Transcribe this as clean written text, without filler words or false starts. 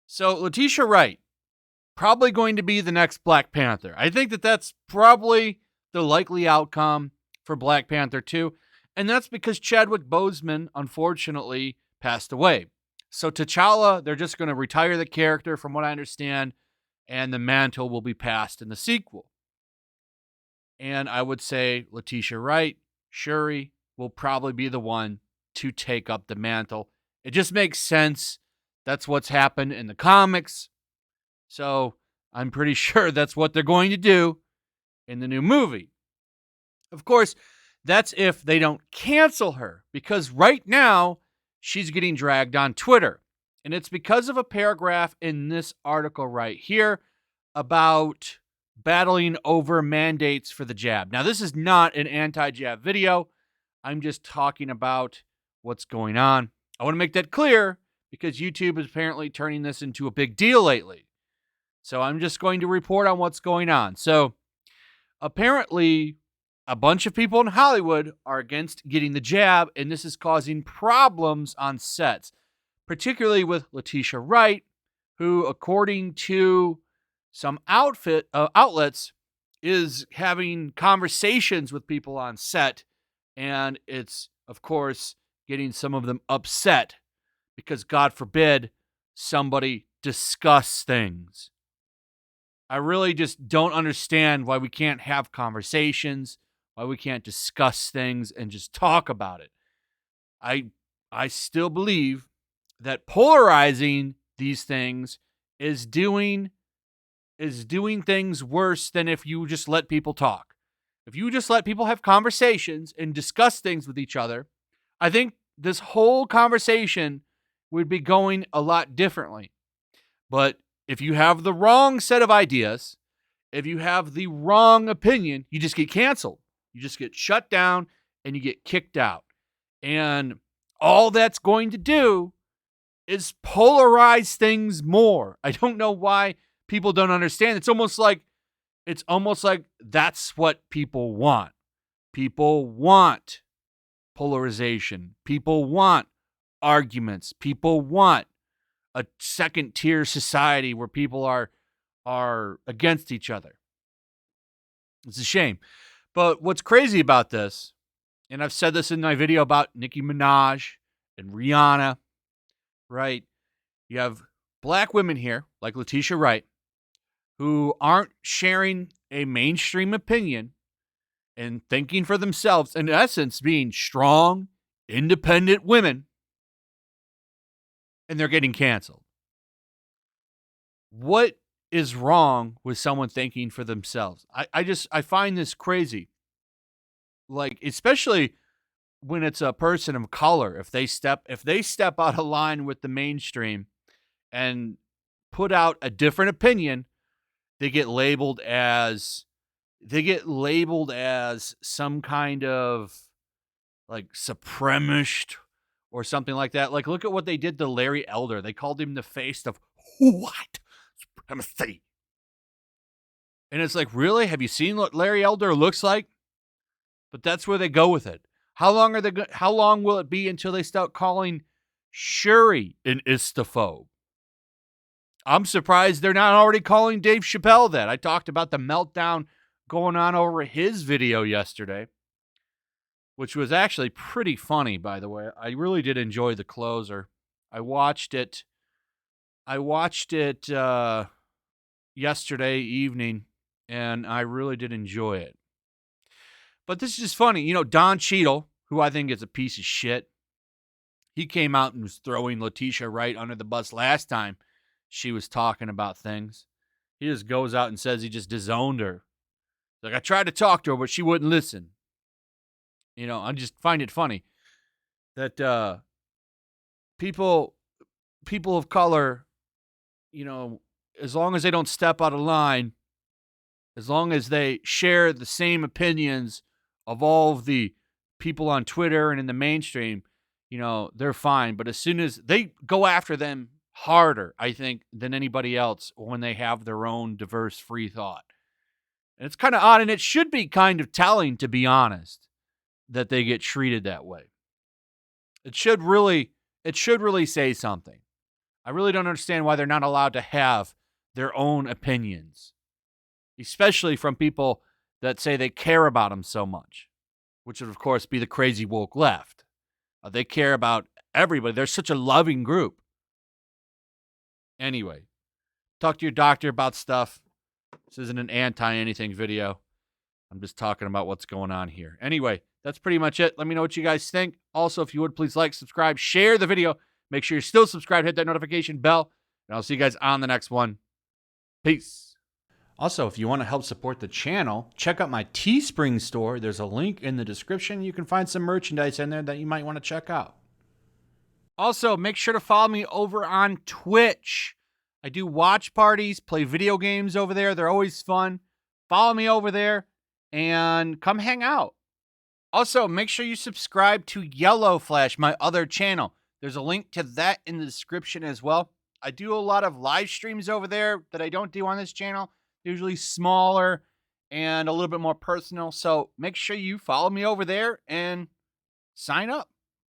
So, Letitia Wright, probably going to be the next Black Panther. I think that that's probably the likely outcome for Black Panther 2. And that's because Chadwick Boseman, unfortunately, passed away. So T'Challa, they're just going to retire the character, from what I understand, and the mantle will be passed in the sequel. And I would say Letitia Wright, Shuri, will probably be the one to take up the mantle. It just makes sense. That's what's happened in the comics. So I'm pretty sure that's what they're going to do in the new movie. Of course, that's if they don't cancel her, because right now she's getting dragged on Twitter. And it's because of a paragraph in this article right here about battling over mandates for the jab. Now, this is not an anti-jab video. I'm just talking about what's going on. I want to make that clear because YouTube is apparently turning this into a big deal lately. So I'm just going to report on what's going on. So apparently a bunch of people in Hollywood are against getting the jab, and this is causing problems on sets, particularly with Letitia Wright, who, according to some outlets, is having conversations with people on set, and it's, of course, getting some of them upset because, God forbid, somebody discuss things. I really just don't understand why we can't have conversations, why we can't discuss things and just talk about it. I still believe that polarizing these things is doing things worse than if you just let people talk. If you just let people have conversations and discuss things with each other, I think this whole conversation would be going a lot differently. But if you have the wrong set of ideas, if you have the wrong opinion, you just get canceled. You just get shut down and you get kicked out. And all that's going to do is polarize things more. I don't know why people don't understand. It's almost like that's what people want. People want polarization. People want arguments. People want a second-tier society where people are against each other. It's a shame. But what's crazy about this, and I've said this in my video about Nicki Minaj and Rihanna, right? You have black women here, like Letitia Wright, who aren't sharing a mainstream opinion and thinking for themselves, in essence, being strong, independent women, and they're getting canceled. What is wrong with someone thinking for themselves? I find this crazy. Like, especially when it's a person of color, if they step out of line with the mainstream and put out a different opinion, they get labeled as some kind of like supremacist or something like that. Like, look at what they did to Larry Elder. They called him the face of white supremacy. And it's like, really? Have you seen what Larry Elder looks like? But that's where they go with it. How long will it be until they start calling Shuri an istaphobe? I'm surprised they're not already calling Dave Chappelle that. I talked about the meltdown going on over his video yesterday, which was actually pretty funny, by the way. I really did enjoy the closer. I watched it yesterday evening, and I really did enjoy it. But this is just funny. You know, Don Cheadle, who I think is a piece of shit, he came out and was throwing Letitia Wright under the bus last time she was talking about things. He just goes out and says he just disowned her. Like, I tried to talk to her, but she wouldn't listen. You know, I just find it funny that people of color, you know, as long as they don't step out of line, as long as they share the same opinions of all of the people on Twitter and in the mainstream, you know, they're fine. But as soon as they go after them harder, I think, than anybody else when they have their own diverse free thought. And it's kind of odd, and it should be kind of telling, to be honest. that they get treated that way. It should really say something. I really don't understand why they're not allowed to have their own opinions, especially from people that say they care about them so much, which would, of course, be the crazy woke left. They care about everybody. They're such a loving group. Anyway, talk to your doctor about stuff. This isn't an anti-anything video. I'm just talking about what's going on here. Anyway, that's pretty much it. Let me know what you guys think. Also, if you would, please like, subscribe, share the video. Make sure you're still subscribed. Hit that notification bell. And I'll see you guys on the next one. Peace. Also, if you want to help support the channel, check out my Teespring store. There's a link in the description. You can find some merchandise in there that you might want to check out. Also, make sure to follow me over on Twitch. I do watch parties, play video games over there. They're always fun. Follow me over there and come hang out. Also, make sure you subscribe to YellowFlash, my other channel. There's a link to that in the description as well. I do a lot of live streams over there that I don't do on this channel. Usually smaller and a little bit more personal. So make sure you follow me over there and sign up.